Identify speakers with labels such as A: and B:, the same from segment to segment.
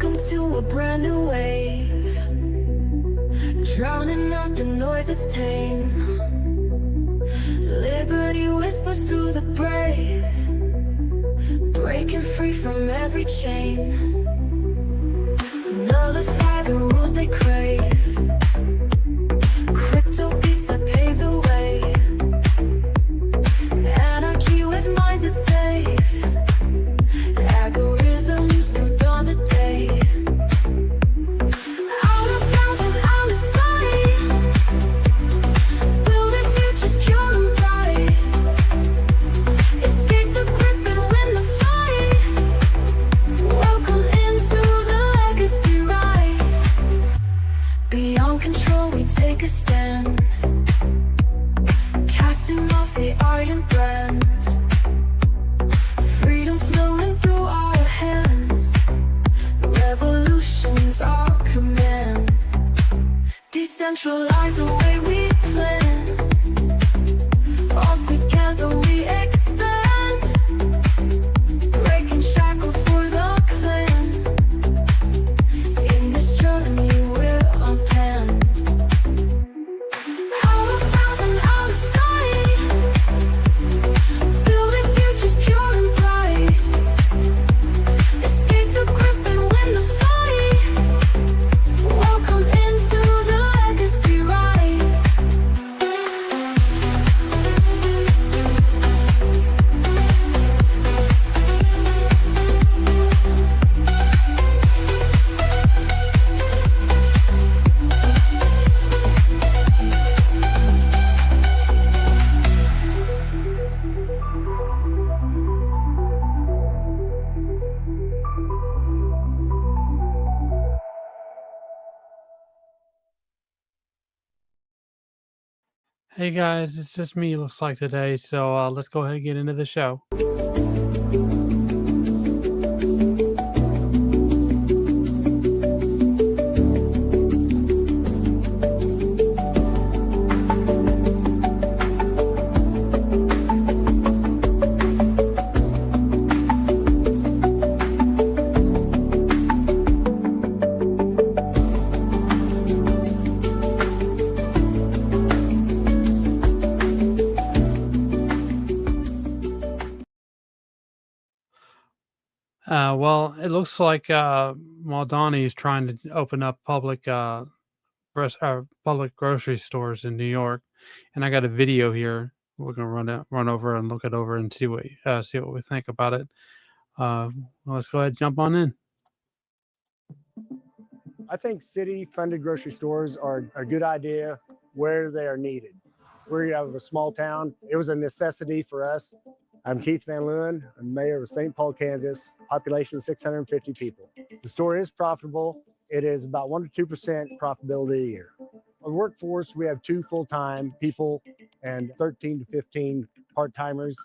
A: Welcome to a brand new wave, drowning out the noise that's tame. Liberty whispers through the brave, breaking free from every chain. Nullify the rules they crave, crypto beats that pave the way. Anarchy with minds that's safe, algorithms new dawn today. Out of bounds and out of sight, building futures pure and bright. Escape the grip and win the fight. Welcome into the legacy ride. Beyond control we take a stand, casting off the iron brand. Freedom flowing through our hands, revolution's our command. Decentralize the way we plan, all together we expand. Breaking shackles for the clan, in this journey we're unplanned. Out of bounds and out of sight, building futures pure and bright. Escape the grip and win the fight. Welcome into the legacy ride.
B: Hey guys, it's just me, looks like today. So let's go ahead and get into the show. Well, it looks like Mamdani is trying to open up public public grocery stores in New York, and I got a video here. We're gonna run over and look it over and see what we think about it. Let's go ahead and jump on in.
C: I think city-funded grocery stores are a good idea where they are needed. We have a small town. It was a necessity for us. I'm Keith Van Leeuwen. I'm mayor of St. Paul, Kansas. Population 650 people. The store is profitable. It is about 1 to 2% profitability a year. Our workforce, we have 2 full-time people and 13 to 15 part-timers.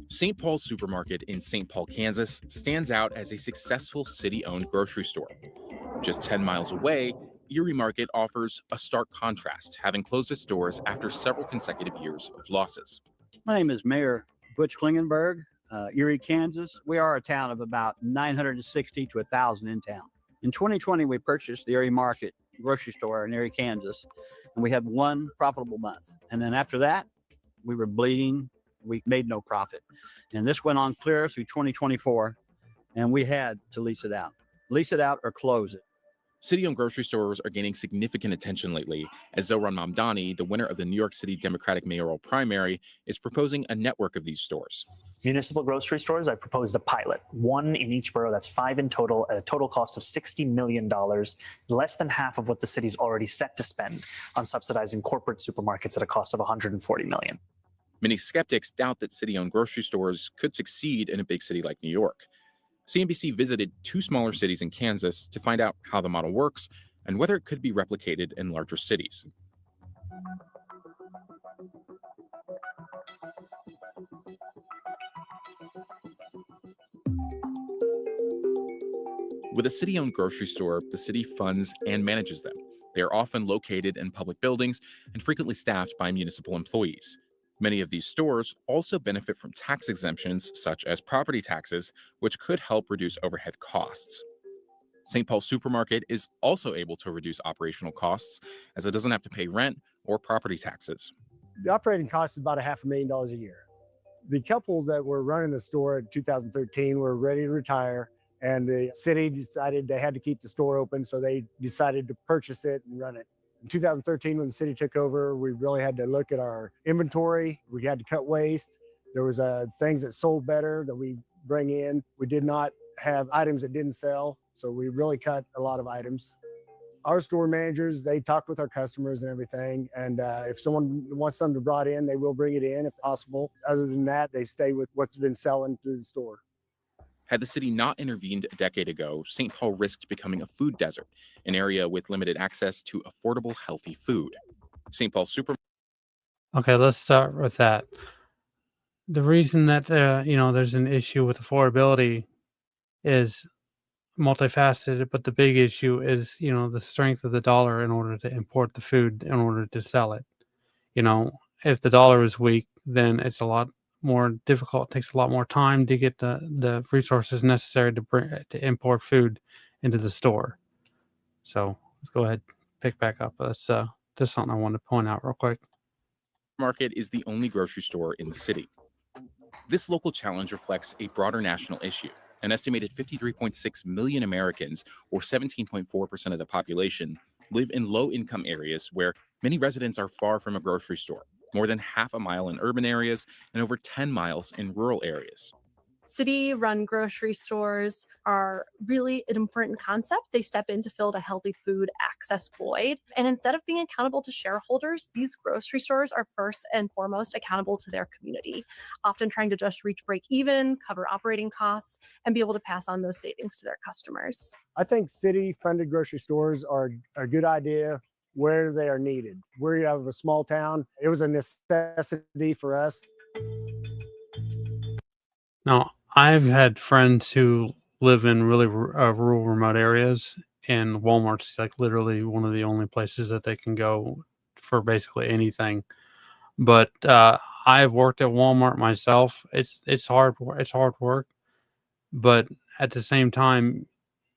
D: St. Paul's Supermarket in St. Paul, Kansas stands out as a successful city-owned grocery store. Just 10 miles away, Erie Market offers a stark contrast, having closed its doors after several consecutive years of losses.
E: My name is Mayor Butch Klingenberg, Erie, Kansas. We are a town of about 960 to 1,000 in town. In 2020, we purchased the Erie Market grocery store in Erie, Kansas, and we had 1 profitable month. And then after that, we were bleeding. We made no profit. And this went on clear through 2024, and we had to lease it out. Lease it out or close it.
D: City-owned grocery stores are gaining significant attention lately, as Zohran Mamdani, the winner of the New York City Democratic mayoral primary, is proposing a network of these stores.
F: Municipal grocery stores, I proposed a pilot, 1 in each borough. That's 5 in total, at a total cost of $60 million, less than half of what the city's already set to spend on subsidizing corporate supermarkets at a cost of $140 million.
D: Many skeptics doubt that city-owned grocery stores could succeed in a big city like New York. CNBC visited 2 smaller cities in Kansas to find out how the model works and whether it could be replicated in larger cities. With a city-owned grocery store, the city funds and manages them. They are often located in public buildings and frequently staffed by municipal employees. Many of these stores also benefit from tax exemptions, such as property taxes, which could help reduce overhead costs. St. Paul Supermarket is also able to reduce operational costs as it doesn't have to pay rent or property taxes.
C: The operating cost is about $500,000 a year. The couple that were running the store in 2013 were ready to retire, and the city decided they had to keep the store open, so they decided to purchase it and run it. In 2013, when the city took over, we really had to look at our inventory. We had to cut waste. There was things that sold better that we bring in. We did not have items that didn't sell, so we really cut a lot of items. Our store managers, they talk with our customers and everything. And if someone wants something brought in, they will bring it in if possible. Other than that, they stay with what's been selling through the store.
D: Had the city not intervened a decade ago, St. Paul risked becoming a food desert, an area with limited access to affordable, healthy food. St. Paul Super.
B: Okay, let's start with that. The reason that there's an issue with affordability is multifaceted, but the big issue is the strength of the dollar in order to import the food in order to sell it. If the dollar is weak, then it's a lot more difficult. It takes a lot more time to get the resources necessary to import food into the store. So let's go ahead, pick back up. There's something I want to point out real quick.
D: Market is the only grocery store in the city. This local challenge reflects a broader national issue. An estimated 53.6 million Americans, or 17.4% of the population, live in low-income areas where many residents are far from a grocery store, more than half a mile in urban areas and over 10 miles in rural areas.
G: City-run grocery stores are really an important concept. They step in to fill a healthy food access void. And instead of being accountable to shareholders, these grocery stores are first and foremost accountable to their community, often trying to just reach break even, cover operating costs, and be able to pass on those savings to their customers.
C: I think city-funded grocery stores are a good idea where they are needed. We have a small town. It was a necessity for us.
B: Now, I've had friends who live in really rural, remote areas, and Walmart's like literally one of the only places that they can go for basically anything. But I've worked at Walmart myself. It's hard. It's hard work, but at the same time,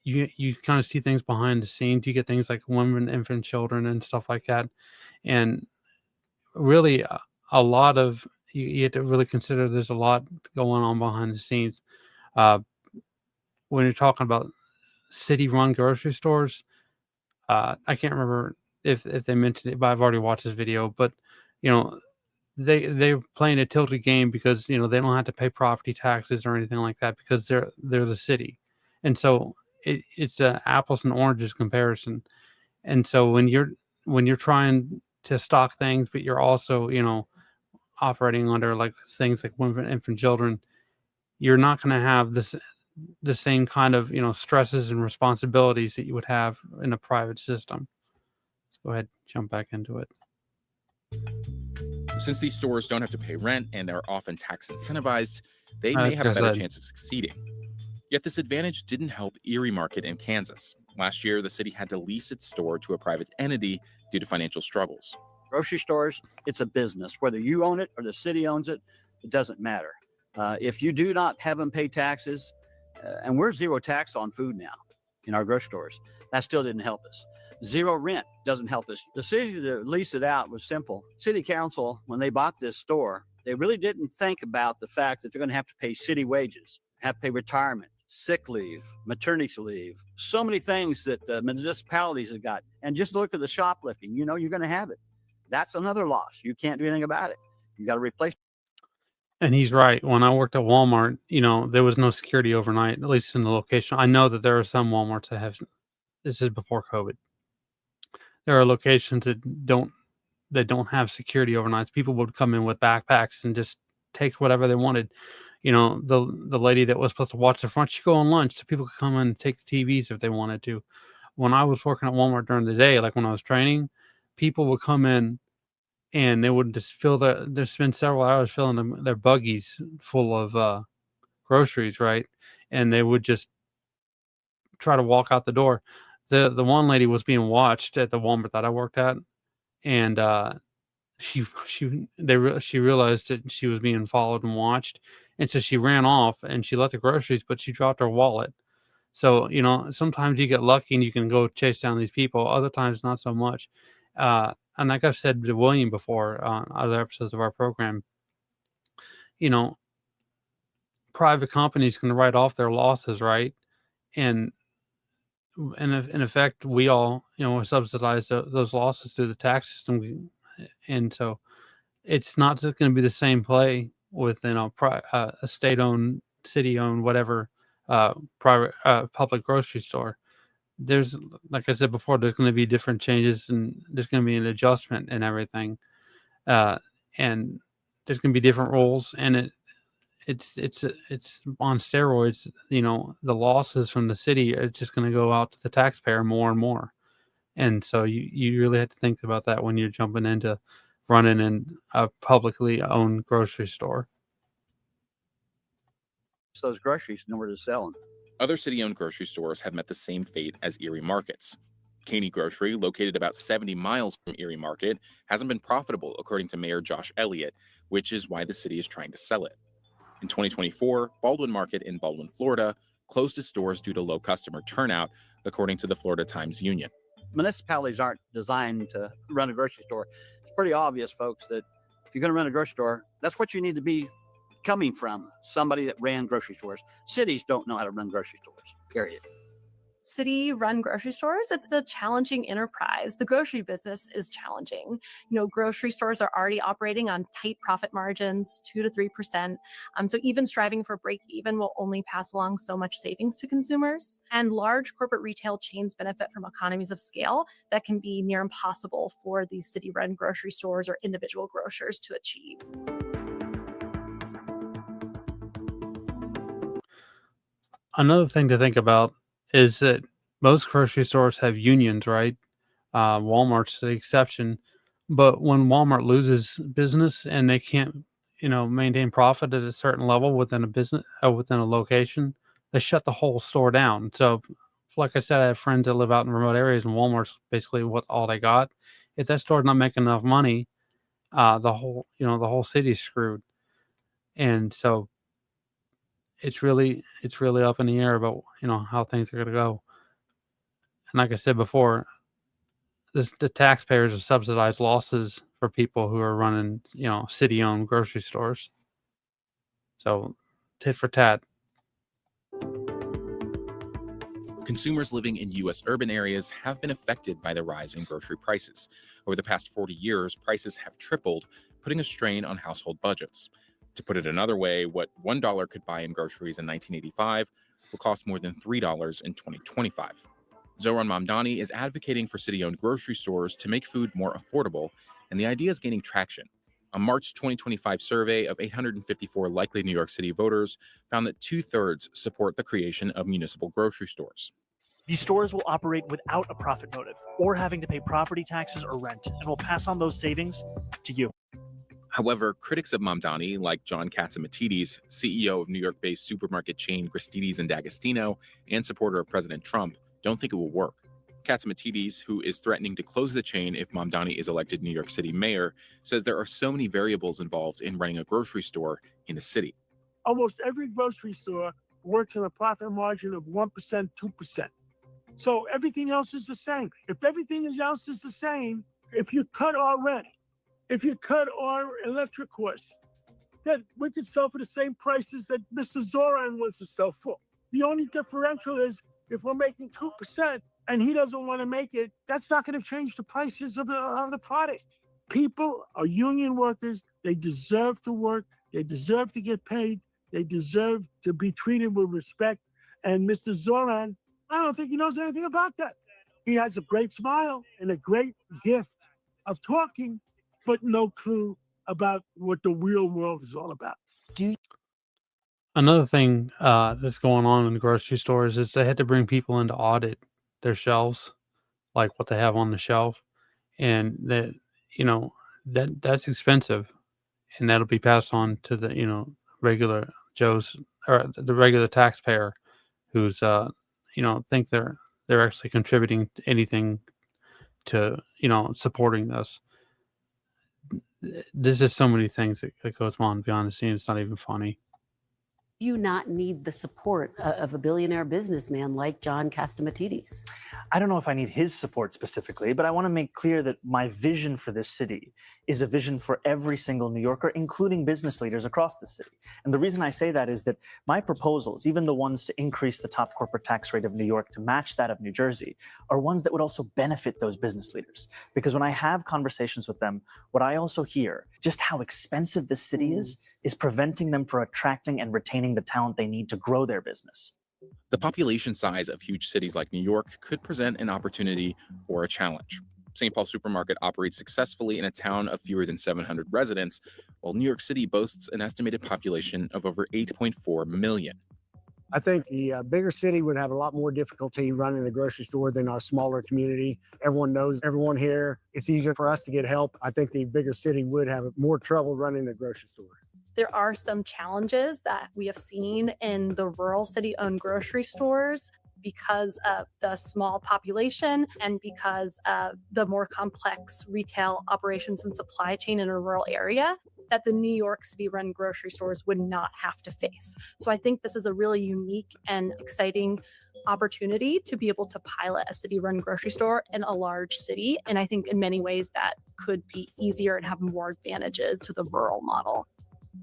B: you kind of see things behind the scenes. You get things like women, infant, children, and stuff like that, and really a lot of you have to really consider there's a lot going on behind the scenes. Uh, when you're talking about city-run grocery stores, I can't remember if they mentioned it, but I've already watched this video. But you know, they're playing a tilted game because they don't have to pay property taxes or anything like that because they're the city, and so it's a apples and oranges comparison. And so when you're trying to stock things, but you're also operating under like things like women, infant, children, you're not going to have the same kind of stresses and responsibilities that you would have in a private system. Let's go ahead, jump back into it.
D: Since these stores don't have to pay rent and are often tax incentivized, they may have a better chance of succeeding. Yet this advantage didn't help Erie Market in Kansas. Last year, the city had to lease its store to a private entity due to financial struggles.
E: Grocery stores, it's a business. Whether you own it or the city owns it, it doesn't matter. If you do not have them pay taxes, and we're zero tax on food now in our grocery stores, that still didn't help us. Zero rent doesn't help us. The city to lease it out was simple. City council, when they bought this store, they really didn't think about the fact that they're going to have to pay city wages, have to pay retirement, sick leave, maternity leave, so many things that the municipalities have got. And just look at the shoplifting, you're going to have it. That's another loss. You can't do anything about it. You got to replace it.
B: And he's right. When I worked at Walmart, there was no security overnight, at least in the location. I know that there are some Walmarts that have, this is before COVID. There are locations that don't have security overnights. People would come in with backpacks and just take whatever they wanted. The lady that was supposed to watch the front, she'd go on lunch so people could come in and take the TVs if they wanted to. When I was working at Walmart during the day, like when I was training, people would come in and they would just spend several hours filling their buggies full of groceries, right? And they would just try to walk out the door. The one lady was being watched at the Walmart that I worked at, and she realized that she was being followed and watched, and so she ran off and she left the groceries, but she dropped her wallet. So, sometimes you get lucky and you can go chase down these people. Other times, not so much. And like I've said to William before on other episodes of our program, you know, private companies can write off their losses, right? And in effect, we all, subsidize those losses through the tax system. And so it's not going to be the same play with, a state-owned, city-owned, whatever, private, public grocery store. There's, like I said before, there's going to be different changes and there's going to be an adjustment and everything. And there's going to be different rules, and it's on steroids. The losses from the city are just going to go out to the taxpayer more and more. And so you really have to think about that when you're jumping into running in a publicly owned grocery store.
E: So those groceries, nowhere to sell them.
D: Other city-owned grocery stores have met the same fate as Erie Markets. Caney Grocery, located about 70 miles from Erie Market, hasn't been profitable, according to Mayor Josh Elliott, which is why the city is trying to sell it. In 2024, Baldwin Market in Baldwin, Florida, closed its doors due to low customer turnout, according to the Florida Times Union.
E: Municipalities aren't designed to run a grocery store. It's pretty obvious, folks, that if you're going to run a grocery store, that's what you need to be coming from, somebody that ran grocery stores. Cities don't know how to run grocery stores, period.
G: City-run grocery stores, it's a challenging enterprise. The grocery business is challenging. Grocery stores are already operating on tight profit margins, 2 to 3%. So even striving for break even will only pass along so much savings to consumers. And large corporate retail chains benefit from economies of scale that can be near impossible for these city-run grocery stores or individual grocers to achieve.
B: Another thing to think about is that most grocery stores have unions, right? Walmart's the exception. But when Walmart loses business and they can't, maintain profit at a certain level within a business, within a location, they shut the whole store down. So, like I said, I have friends that live out in remote areas, and Walmart's basically all they got. If that store's not making enough money, the whole city's screwed. And so it's really up in the air about how things are going to go. And like I said before, the taxpayers are subsidized losses for people who are running city-owned grocery stores. So tit for tat.
D: Consumers living in U.S. urban areas have been affected by the rise in grocery prices. Over the past 40 years, prices have tripled, putting a strain on household budgets. To put it another way, what $1 could buy in groceries in 1985 will cost more than $3 in 2025. Zoran Mamdani is advocating for city-owned grocery stores to make food more affordable, and the idea is gaining traction. A March 2025 survey of 854 likely New York City voters found that 2/3 support the creation of municipal grocery stores.
F: These stores will operate without a profit motive or having to pay property taxes or rent, and will pass on those savings to you.
D: However, critics of Mamdani, like John Catsimatidis, CEO of New York-based supermarket chain Gristedes and D'Agostino and supporter of President Trump, don't think it will work. Catsimatidis, who is threatening to close the chain if Mamdani is elected New York City mayor, says there are so many variables involved in running a grocery store in a city.
H: Almost every grocery store works on a profit margin of 1%, 2%. So everything else is the same. If everything else is the same, if you cut our rent, if you cut our electric costs, then we could sell for the same prices that Mr. Zoran wants to sell for. The only differential is if we're making 2% and he doesn't want to make it, that's not going to change the prices of the product. People are union workers. They deserve to work. They deserve to get paid. They deserve to be treated with respect. And Mr. Zoran, I don't think he knows anything about that. He has a great smile and a great gift of talking, but no clue about what the real world is all about.
B: Another thing that's going on in the grocery stores is they had to bring people in to audit their shelves, like what they have on the shelf, and that's expensive, and that'll be passed on to the regular Joe's or the regular taxpayer who's think they're actually contributing to anything to supporting this. There's just so many things that goes on behind the scenes. It's not even funny.
I: You not need the support of a billionaire businessman like John Catsimatidis?
F: I don't know if I need his support specifically, but I want to make clear that my vision for this city is a vision for every single New Yorker, including business leaders across the city. And the reason I say that is that my proposals, even the ones to increase the top corporate tax rate of New York to match that of New Jersey, are ones that would also benefit those business leaders. Because when I have conversations with them, what I also hear, just how expensive this city is preventing them from attracting and retaining the talent they need to grow their business.
D: The population size of huge cities like New York could present an opportunity or a challenge. St. Paul Supermarket operates successfully in a town of fewer than 700 residents, while New York City boasts an estimated population of over 8.4 million.
C: I think the bigger city would have a lot more difficulty running the grocery store than our smaller community. Everyone knows everyone here. It's easier for us to get help. I think the bigger city would have more trouble running the grocery store.
G: There are some challenges that we have seen in the rural city-owned grocery stores because of the small population and because of the more complex retail operations and supply chain in a rural area that the New York City run grocery stores would not have to face. So I think this is a really unique and exciting opportunity to be able to pilot a city run grocery store in a large city. And I think in many ways that could be easier and have more advantages to the rural model.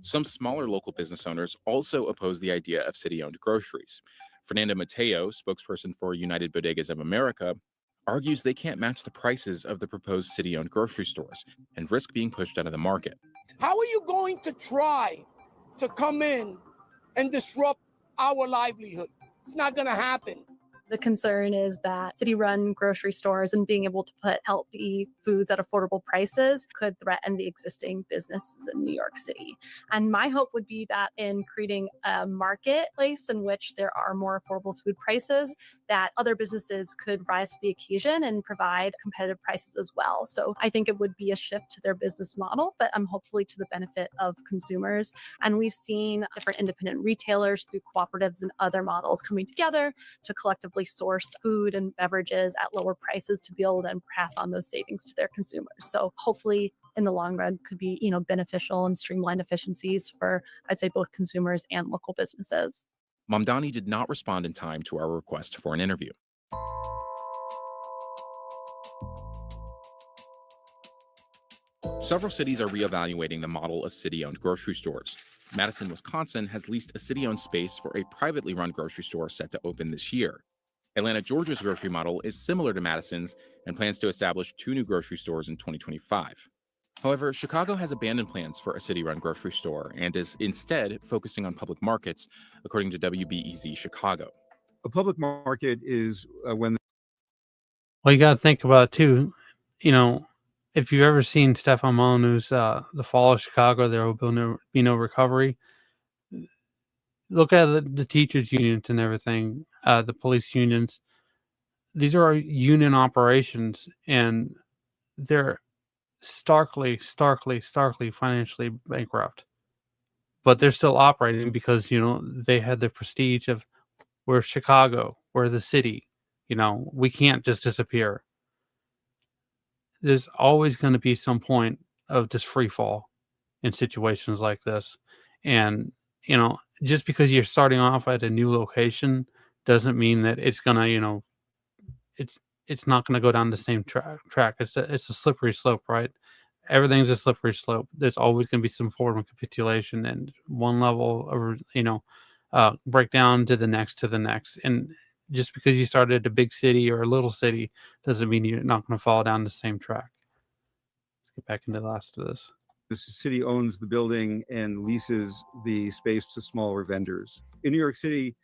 D: Some smaller local business owners also oppose the idea of city-owned groceries. Fernanda Mateo, spokesperson for United Bodegas of America, argues they can't match the prices of the proposed city-owned grocery stores and risk being pushed out of the market.
J: How are you going to try to come in and disrupt our livelihood? It's not going to happen.
G: The concern is that city-run grocery stores and being able to put healthy foods at affordable prices could threaten the existing businesses in New York City. And my hope would be that in creating a marketplace in which there are more affordable food prices, that other businesses could rise to the occasion and provide competitive prices as well. So I think it would be a shift to their business model, but hopefully to the benefit of consumers. And we've seen different independent retailers through cooperatives and other models coming together to collectively source food and beverages at lower prices to be able to then pass on those savings to their consumers. So hopefully in the long run could be, beneficial and streamlined efficiencies for, I'd say, both consumers and local businesses.
D: Mamdani did not respond in time to our request for an interview. Several cities are reevaluating the model of city-owned grocery stores. Madison, Wisconsin has leased a city-owned space for a privately run grocery store set to open this year. Atlanta, Georgia's grocery model is similar to Madison's and plans to establish 2 new grocery stores in 2025. However, Chicago has abandoned plans for a city-run grocery store and is instead focusing on public markets, according to WBEZ Chicago.
K: A public market is when...
B: Well, you got to think about it too. If you've ever seen Stefan Molyneux's The Fall of Chicago, There Will Be No Recovery. Look at the teachers' unions and everything, the police unions. These are union operations, and they're starkly financially bankrupt. But they're still operating because, they had the prestige of, we're Chicago, we're the city. We can't just disappear. There's always going to be some point of just free fall in situations like this. And, just because you're starting off at a new location doesn't mean that it's going to, it's not going to go down the same track. It's a slippery slope, right? Everything's a slippery slope. There's always going to be some form of capitulation and one level of, breakdown to the next. And just because you started at a big city or a little city doesn't mean you're not going to fall down the same track. Let's get back into the last of this.
K: The city owns the building and leases the space to smaller vendors. In New York City,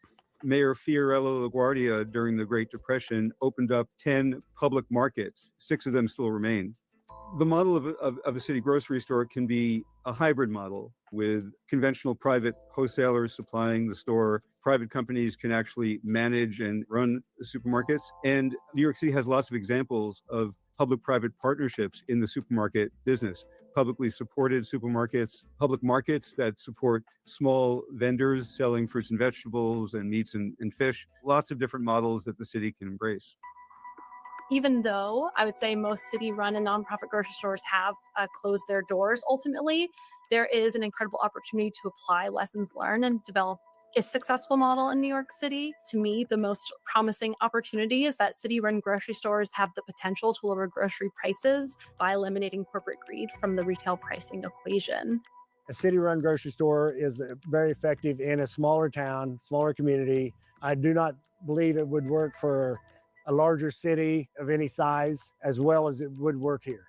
K: Mayor Fiorello LaGuardia during the Great Depression opened up 10 public markets. 6 of them still remain. The model of a city grocery store can be a hybrid model with conventional private wholesalers supplying the store. Private companies can actually manage and run the supermarkets. And New York City has lots of examples of public-private partnerships in the supermarket business. Publicly supported supermarkets, public markets that support small vendors selling fruits and vegetables and meats and fish. Lots of different models that the city can embrace.
G: Even though I would say most city-run and nonprofit grocery stores have closed their doors, ultimately, there is an incredible opportunity to apply lessons learned and develop a successful model in New York City. To me, the most promising opportunity is that city-run grocery stores have the potential to lower grocery prices by eliminating corporate greed from the retail pricing equation.
C: A city-run grocery store is very effective in a smaller town, smaller community. I do not believe it would work for a larger city of any size as well as it would work here.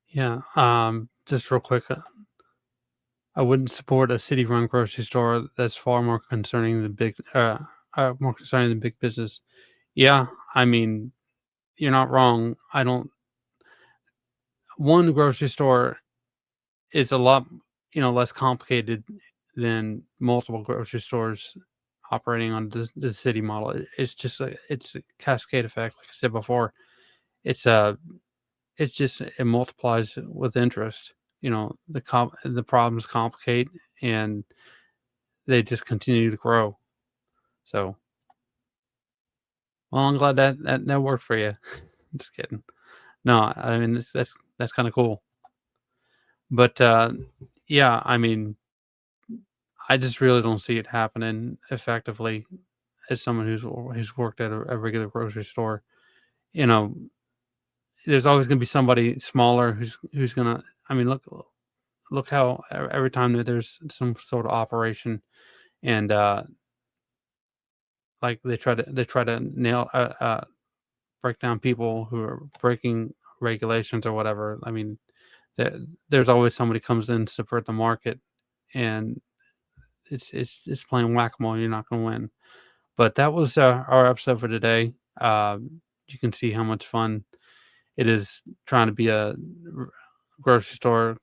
B: Yeah, just real quick, I wouldn't support a city-run grocery store. That's far more concerning than big business. Yeah, I mean, you're not wrong. One grocery store is a lot, less complicated than multiple grocery stores operating on the city model. It's just it's a cascade effect. Like I said before, it multiplies with interest. The problems complicate and they just continue to grow. So, well, I'm glad that worked for you. Just kidding. No, I mean that's kind of cool. But yeah, I mean, I just really don't see it happening effectively as someone who's worked at a regular grocery store. There's always going to be somebody smaller who's gonna. I mean, look how every time that there's some sort of operation, and like they try to nail break down people who are breaking regulations or whatever. I mean, there's always somebody comes in to subvert the market, and it's playing whack-a-mole. You're not going to win. But that was our episode for today. You can see how much fun it is trying to be a grocery store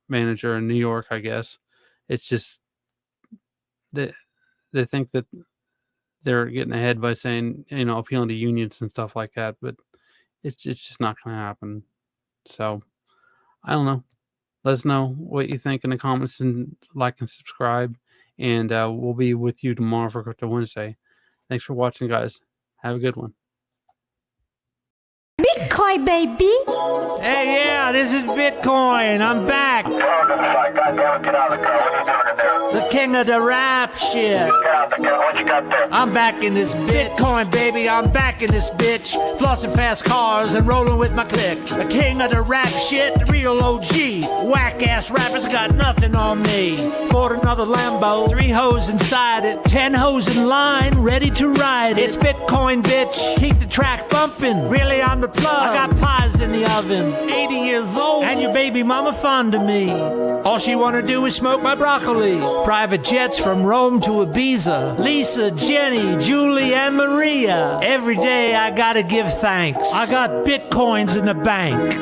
B: manager in New York, I guess. It's just they think that they're getting ahead by saying, appealing to unions and stuff like that, but it's just not going to happen. So I don't know. Let us know what you think in the comments, and like and subscribe, and we'll be with you tomorrow for Crypto Wednesday. Thanks for watching, guys. Have a good one.
L: Bitcoin, baby.
M: Hey, yeah, this is Bitcoin. I'm back. The king of the rap shit. I'm back in this Bitcoin, baby. I'm back in this bitch. Flossing fast cars and rolling with my clique. The king of the rap shit, the real OG. Whack ass rappers got nothing on me. Bought another Lambo, 3 hoes inside it, 10 hoes in line, ready to ride it. It's Bitcoin, bitch. Keep the track bumping. Really on the plug. I got pies in the oven. 80 years old, and your baby mama fond of me. All she wanna do is smoke my broccoli. Private jets from Rome to Ibiza. Lisa, Jenny, Julie, and Maria. Every day I gotta give thanks. I got Bitcoins in the bank.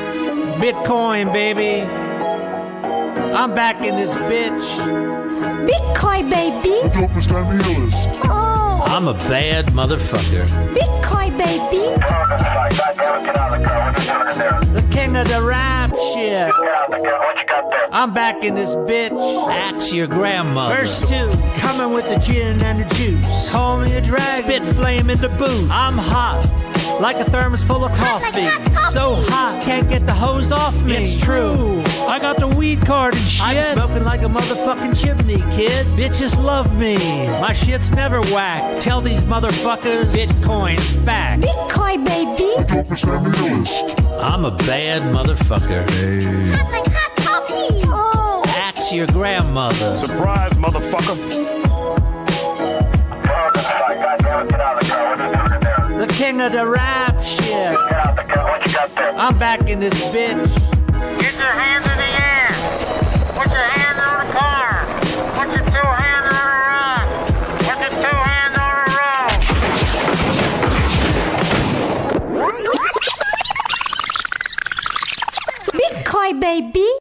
M: Bitcoin, baby. I'm back in this bitch.
L: Bitcoin, baby. Oh.
M: I'm a bad motherfucker.
L: Bitcoin, baby.
M: The king of the rap shit. I'm back in this bitch. Axe your grandmother. Verse 2, coming with the gin and the juice. Call me a dragon. Spit flame in the booth. I'm hot, like a thermos full of coffee. So hot, can't get the hose off me. It's true, I got the weed card and shit. I'm smoking like a motherfucking chimney, kid. Bitches love me, my shit's never whack. Tell these motherfuckers Bitcoin's back.
L: Bitcoin, baby.
M: I'm a bad motherfucker.
L: Hot like hot coffee. Oh.
M: Axe your grandmother.
N: Surprise, motherfucker.
M: The king of the rap shit. I'm back in this bitch.
O: Get your hands in the air. Put your hands on the car. Put your 2 hands on the rock. Put your 2 hands on the rock.
L: Bitcoin, baby.